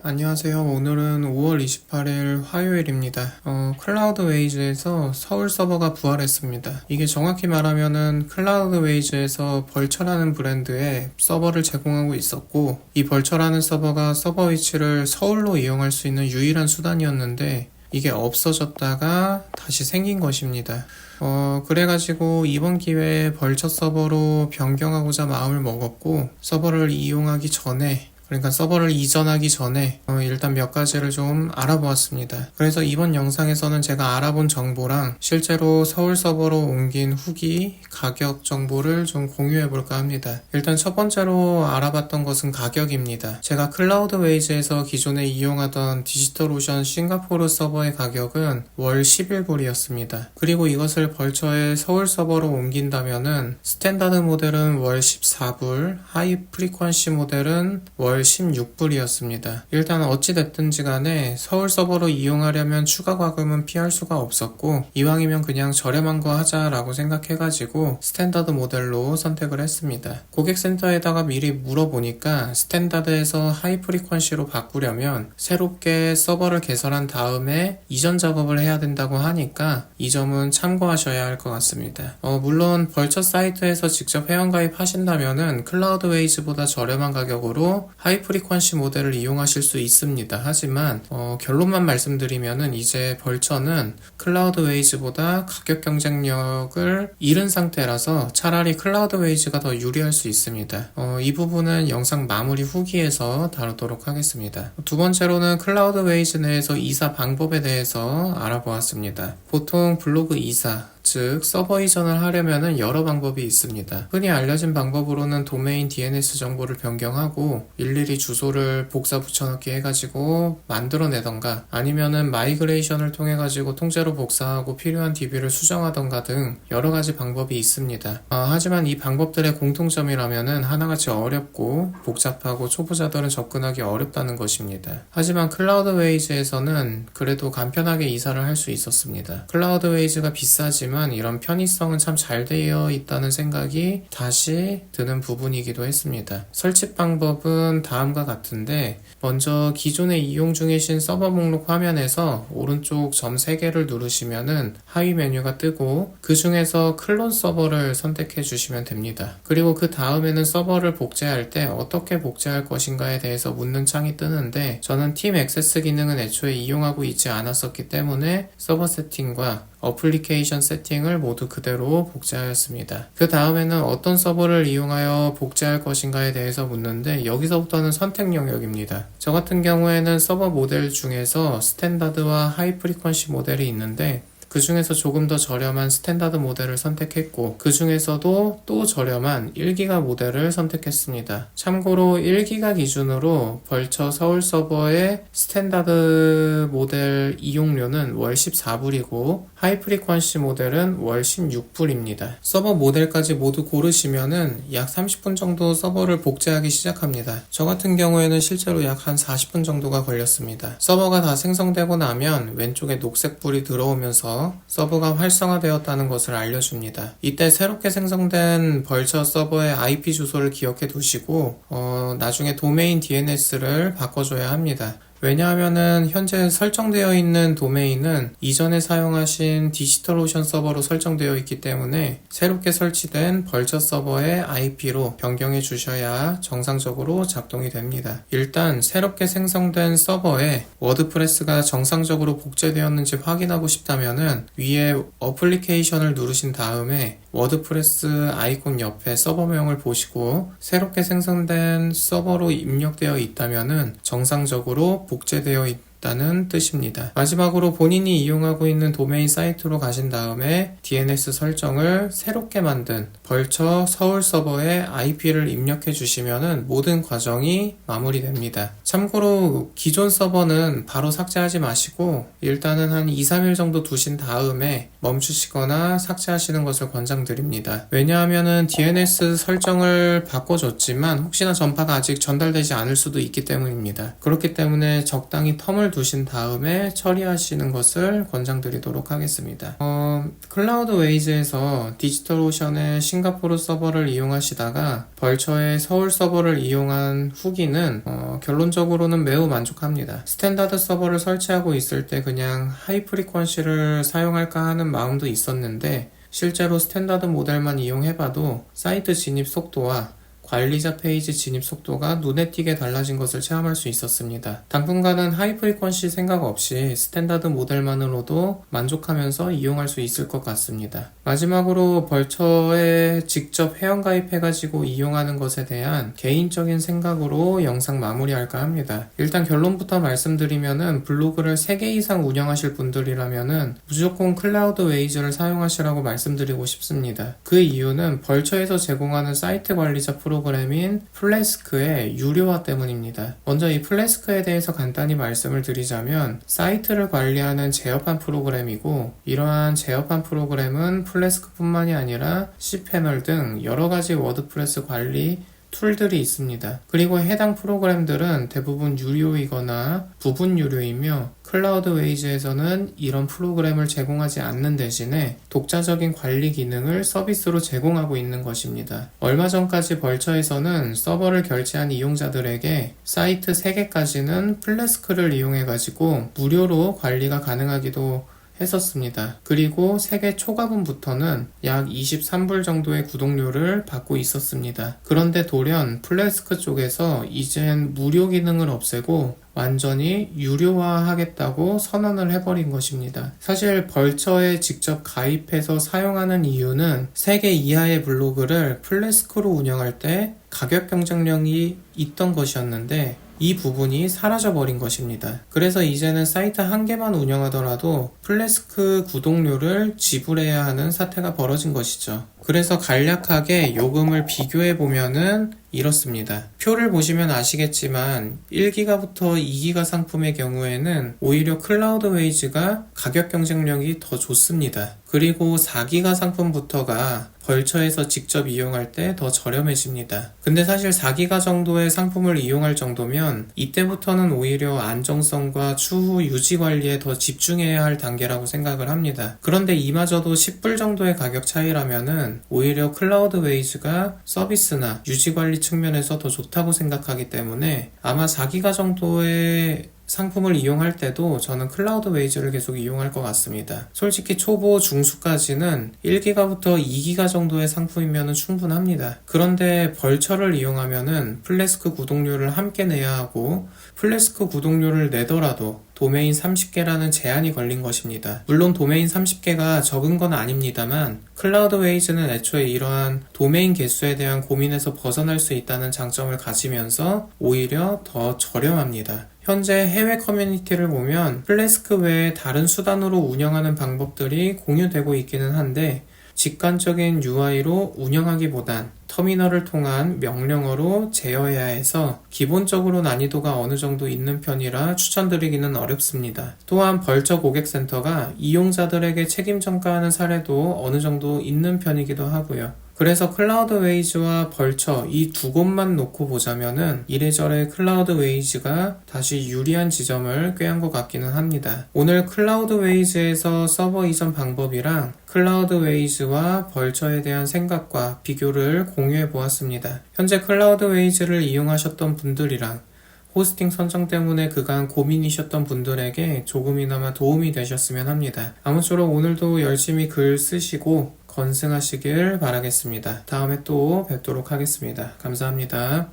안녕하세요. 오늘은 5월 28일 화요일입니다. 클라우드웨이즈에서 서울 서버가 부활했습니다. 이게 정확히 말하면은 클라우드웨이즈에서 벌처라는 브랜드의 서버를 제공하고 있었고, 이 벌처라는 서버가 서버 위치를 서울로 이용할 수 있는 유일한 수단이었는데, 이게 없어졌다가 다시 생긴 것입니다. 그래가지고 이번 기회에 벌처 서버로 변경하고자 마음을 먹었고, 서버를 이용하기 전에, 그러니까 서버를 이전하기 전에 일단 몇 가지를 좀 알아보았습니다. 그래서 이번 영상에서는 제가 알아본 정보랑 실제로 서울 서버로 옮긴 후기, 가격 정보를 좀 공유해 볼까 합니다. 일단 첫 번째로 알아봤던 것은 가격입니다. 제가 클라우드웨이즈에서 기존에 이용하던 디지털오션 싱가포르 서버의 가격은 월 11불이었습니다. 그리고 이것을 벌처의 서울 서버로 옮긴다면은 스탠다드 모델은 월 14불, 하이 프리퀀시 모델은 월 16불이었습니다. 일단 어찌됐든지 간에 서울 서버로 이용하려면 추가 과금은 피할 수가 없었고, 이왕이면 그냥 저렴한 거 하자라고 생각해가지고 스탠다드 모델로 선택을 했습니다. 고객센터에다가 미리 물어보니까 스탠다드에서 하이 프리퀀시로 바꾸려면 새롭게 서버를 개설한 다음에 이전 작업을 해야 된다고 하니까 이 점은 참고하셔야 할 것 같습니다. 물론 벌처 사이트에서 직접 회원가입 하신다면은 클라우드웨이즈보다 저렴한 가격으로 하이 프리퀀시 모델을 이용하실 수 있습니다. 하지만 결론만 말씀드리면은 이제 벌처는 클라우드웨이즈보다 가격 경쟁력을 잃은 상태라서 차라리 클라우드웨이즈가 더 유리할 수 있습니다. 이 부분은 영상 마무리 후기에서 다루도록 하겠습니다. 두 번째로는 클라우드웨이즈 내에서 이사 방법에 대해서 알아보았습니다. 보통 블로그 이사, 즉 서버 이전을 하려면 여러 방법이 있습니다. 흔히 알려진 방법으로는 도메인 DNS 정보를 변경하고 일일이 주소를 복사 붙여넣기 해가지고 만들어내던가, 아니면은 마이그레이션을 통해 가지고 통째로 복사하고 필요한 DB를 수정하던가 등 여러 가지 방법이 있습니다. 하지만 이 방법들의 공통점이라면은 하나같이 어렵고 복잡하고 초보자들은 접근하기 어렵다는 것입니다. 하지만 클라우드웨이즈에서는 그래도 간편하게 이사를 할 수 있었습니다. 클라우드웨이즈가 비싸지만 이런 편의성은 참 잘 되어 있다는 생각이 다시 드는 부분이기도 했습니다. 설치 방법은 다음과 같은데, 먼저 기존에 이용 중이신 서버 목록 화면에서 오른쪽 점 3개를 누르시면은 하위 메뉴가 뜨고, 그 중에서 클론 서버를 선택해 주시면 됩니다. 그리고 그 다음에는 서버를 복제할 때 어떻게 복제할 것인가에 대해서 묻는 창이 뜨는데, 저는 팀 액세스 기능은 애초에 이용하고 있지 않았었기 때문에 서버 세팅과 어플리케이션 세팅을 모두 그대로 복제하였습니다. 그 다음에는 어떤 서버를 이용하여 복제할 것인가에 대해서 묻는데, 여기서부터는 선택 영역입니다. 저 같은 경우에는 서버 모델 중에서 스탠다드와 하이 프리퀀시 모델이 있는데, 그 중에서 조금 더 저렴한 스탠다드 모델을 선택했고, 그 중에서도 또 저렴한 1기가 모델을 선택했습니다. 참고로 1기가 기준으로 벌처 서울 서버의 스탠다드 모델 이용료는 월 14불이고 하이 프리퀀시 모델은 월 16불입니다. 서버 모델까지 모두 고르시면은 약 30분 정도 서버를 복제하기 시작합니다. 저 같은 경우에는 실제로 약 한 40분 정도가 걸렸습니다. 서버가 다 생성되고 나면 왼쪽에 녹색 불이 들어오면서 서버가 활성화되었다는 것을 알려줍니다. 이때 새롭게 생성된 벌처 서버의 IP 주소를 기억해 두시고 나중에 도메인 DNS를 바꿔줘야 합니다. 왜냐하면은 현재 설정되어 있는 도메인은 이전에 사용하신 디지털오션 서버로 설정되어 있기 때문에 새롭게 설치된 벌처 서버의 IP로 변경해 주셔야 정상적으로 작동이 됩니다. 일단 새롭게 생성된 서버에 워드프레스가 정상적으로 복제되었는지 확인하고 싶다면은 위에 어플리케이션을 누르신 다음에 워드프레스 아이콘 옆에 서버명을 보시고 새롭게 생성된 서버로 입력되어 있다면은 정상적으로 복제되어 있다는 뜻입니다. 마지막으로 본인이 이용하고 있는 도메인 사이트로 가신 다음에 DNS 설정을 새롭게 만든 벌처 서울 서버에 IP를 입력해 주시면은 모든 과정이 마무리됩니다. 참고로 기존 서버는 바로 삭제하지 마시고 일단은 한 2-3일 정도 두신 다음에 멈추시거나 삭제하시는 것을 권장드립니다. 왜냐하면은 DNS 설정을 바꿔줬지만 혹시나 전파가 아직 전달되지 않을 수도 있기 때문입니다. 그렇기 때문에 적당히 텀을 두신 다음에 처리하시는 것을 권장드리도록 하겠습니다. 클라우드웨이즈에서 디지털오션의 싱가포르 싱가포르 서버를 이용하시다가 벌처의 서울 서버를 이용한 후기는 결론적으로는 매우 만족합니다. 스탠다드 서버를 설치하고 있을 때 그냥 하이 프리퀀시를 사용할까 하는 마음도 있었는데 실제로 스탠다드 모델만 이용해봐도 사이트 진입 속도와 관리자 페이지 진입 속도가 눈에 띄게 달라진 것을 체험할 수 있었습니다. 당분간은 하이 프리퀀시 생각 없이 스탠다드 모델만으로도 만족하면서 이용할 수 있을 것 같습니다. 마지막으로 벌처에 직접 회원가입해가지고 이용하는 것에 대한 개인적인 생각으로 영상 마무리할까 합니다. 일단 결론부터 말씀드리면은 블로그를 3개 이상 운영하실 분들이라면은 무조건 클라우드 웨이즈를 사용하시라고 말씀드리고 싶습니다. 그 이유는 벌처에서 제공하는 사이트 관리자 프로그램인 플래스크의 유료화 때문입니다. 먼저 이 플래스크에 대해서 간단히 말씀을 드리자면 사이트를 관리하는 제어판 프로그램이고 이러한 제어판 프로그램은 플래스크뿐만이 아니라 cPanel 등 여러가지 워드프레스 관리 툴들이 있습니다. 그리고 해당 프로그램들은 대부분 유료이거나 부분 유료이며 클라우드 웨이즈에서는 이런 프로그램을 제공하지 않는 대신에 독자적인 관리 기능을 서비스로 제공하고 있는 것입니다. 얼마 전까지 벌처에서는 서버를 결제한 이용자들에게 사이트 3개까지는 플래스크를 이용해가지고 무료로 관리가 가능하기도 했었습니다. 그리고 세계 초과분부터는 약 23불 정도의 구독료를 받고 있었습니다. 그런데 돌연 플래스크 쪽에서 이젠 무료 기능을 없애고 완전히 유료화하겠다고 선언을 해버린 것입니다. 사실 벌처에 직접 가입해서 사용하는 이유는 3개 이하의 블로그를 플래스크로 운영할 때 가격 경쟁력이 있던 것이었는데 이 부분이 사라져버린 것입니다. 그래서 이제는 사이트 1개만 운영하더라도 플래스크 구독료를 지불해야 하는 사태가 벌어진 것이죠. 그래서 간략하게 요금을 비교해보면은 이렇습니다. 표를 보시면 아시겠지만 1기가부터 2기가 상품의 경우에는 오히려 클라우드 웨이즈가 가격 경쟁력이 더 좋습니다. 그리고 4기가 상품부터가 벌처에서 직접 이용할 때 더 저렴해집니다. 근데 사실 4기가 정도의 상품을 이용할 정도면 이때부터는 오히려 안정성과 추후 유지 관리에 더 집중해야 할 단계라고 생각을 합니다. 그런데 이마저도 10불 정도의 가격 차이라면은 오히려 클라우드 웨이즈가 서비스나 유지 관리 측면에서 더 좋다고 생각하기 때문에 아마 4기가 정도의 상품을 이용할 때도 저는 클라우드 웨이즈를 계속 이용할 것 같습니다. 솔직히 초보 중수까지는 1기가부터 2기가 정도의 상품이면 충분합니다. 그런데 벌처를 이용하면은 플래스크 구독료를 함께 내야 하고 플래스크 구독료를 내더라도 도메인 30개라는 제한이 걸린 것입니다. 물론 도메인 30개가 적은 건 아닙니다만 클라우드 웨이즈는 애초에 이러한 도메인 개수에 대한 고민에서 벗어날 수 있다는 장점을 가지면서 오히려 더 저렴합니다. 현재 해외 커뮤니티를 보면 플래스크 외에 다른 수단으로 운영하는 방법들이 공유되고 있기는 한데 직관적인 UI로 운영하기보단 터미널을 통한 명령어로 제어해야 해서 기본적으로 난이도가 어느 정도 있는 편이라 추천드리기는 어렵습니다. 또한 벌처 고객센터가 이용자들에게 책임 전가하는 사례도 어느 정도 있는 편이기도 하고요. 그래서 클라우드 웨이즈와 벌처 이 두 곳만 놓고 보자면은 이래저래 클라우드 웨이즈가 다시 유리한 지점을 꾀한 것 같기는 합니다. 오늘 클라우드 웨이즈에서 서버 이전 방법이랑 클라우드 웨이즈와 벌처에 대한 생각과 비교를 공유해 보았습니다. 현재 클라우드 웨이즈를 이용하셨던 분들이랑 호스팅 선정 때문에 그간 고민이셨던 분들에게 조금이나마 도움이 되셨으면 합니다. 아무쪼록 오늘도 열심히 글 쓰시고 건승하시길 바라겠습니다. 다음에 또 뵙도록 하겠습니다. 감사합니다.